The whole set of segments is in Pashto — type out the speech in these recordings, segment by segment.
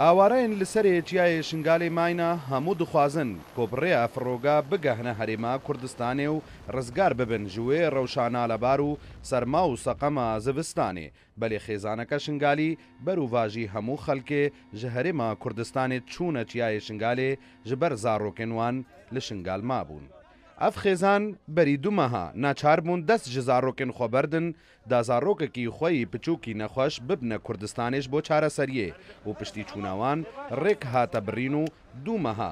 ئاوارەیان لەسەرێ چیایە شنگالی ماینە هەموو دخوازن کۆبڕێە فڕۆگا بگەهنە هەرێما کوردستانێ و ڕزگار ببن ژوێ ڕەوشانە لەبار و سەرما و سەقەمە زەوستانێ بەلێ خێزانەکە شنگالی بەروڤاژی هەموو خەڵکێ ژە هەرێما کوردستانێت چوونە چیایە شنگالێ ji ber zarokên wan li şingal mabûn. Ev xêzan berî du meha naçar bûn dest ji zarokên xwe berdin da zarokekî xwe yî piçûkî nexweş bibne Kurdistanê ji bo çareseriyê û piştî çûna wan rêk hate birîn û du meha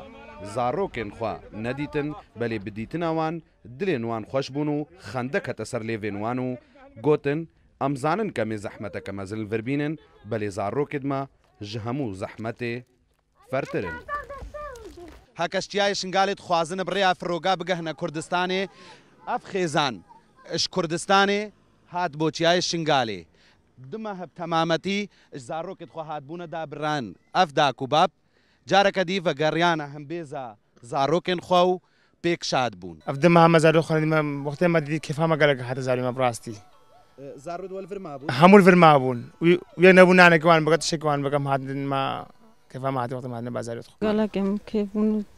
zarokên xwe nedîtin belê bi dîtina wan dilên wan xweş bûn û xendek hete ser lêvên wan û gotin em zanin kemê zehmeteke mezin vir bînin belê zarokê me ji hemû zehmetê fertirin. هەکەشتیای شنگالێت خوازنە بڕێیا فرۆگا بگەهنە کوردستانێ ئەف خێزان ئش کوردستانێ هات بۆ چیای شنگالێ دمە هەب تەمامەتی زارۆکت خۆ هاتبوونەدا بران ئەف داکوباب جارەکە دیڤە گەڕیانە هەمبێزە زارۆکێن خۆ و پێک شاد بوون ئەف دمە هەمە زارۆ خوێنیمە وەختێ مەدیدی کێفامە گەلەکە هاتە زاریمە بڕاستی هەموو ڤرما بوون وێ نەبوو نانێکوان بگەت شێکوان بەکەم هاتنمە كيف ما عاد وقت ما عندنا بازارات قال لك كيف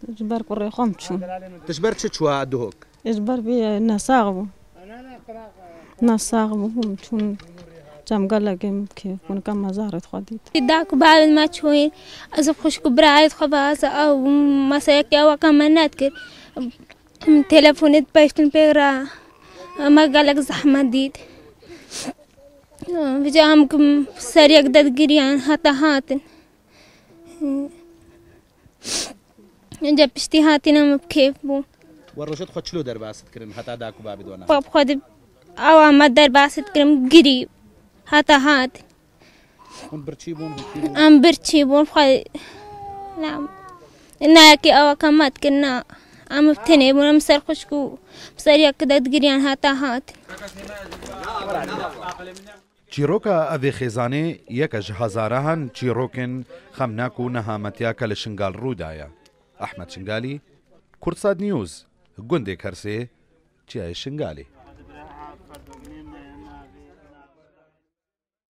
جبر قري خمشون تجبر تشوا دوك جبر بي نساغبو هم جام قال لك كيف كم مزارات خديت داك بعد ما تشوين أزف خوش كبرايت خباز أو مساك أو كمان نذكر تلفونت بيشتن بيرا ما قال لك زحمة ديد بجامكم سريع قدر جريان هاتن جاب اشتهاتنا بكيف بو ورشت خد شلو درباست كرن حتى داكو بابي دونا باب خد أو ما درباست كرم قريب حتى هات أم برتشيبون خد نعم ناكي أو كمات كنا أم بتنبون أم سر خشكو بسريع كده تقريان حتى هات چیرۆکە ئەvê خێزانێ یەکە ji هەزارەهان چیرۆکن خەمناک و نەهامەتیاکە لە شنگال ڕوودایە ئەحمەد شنگالی کورتساد نیوز گوندێک هەرسێ چیایە شنگالێ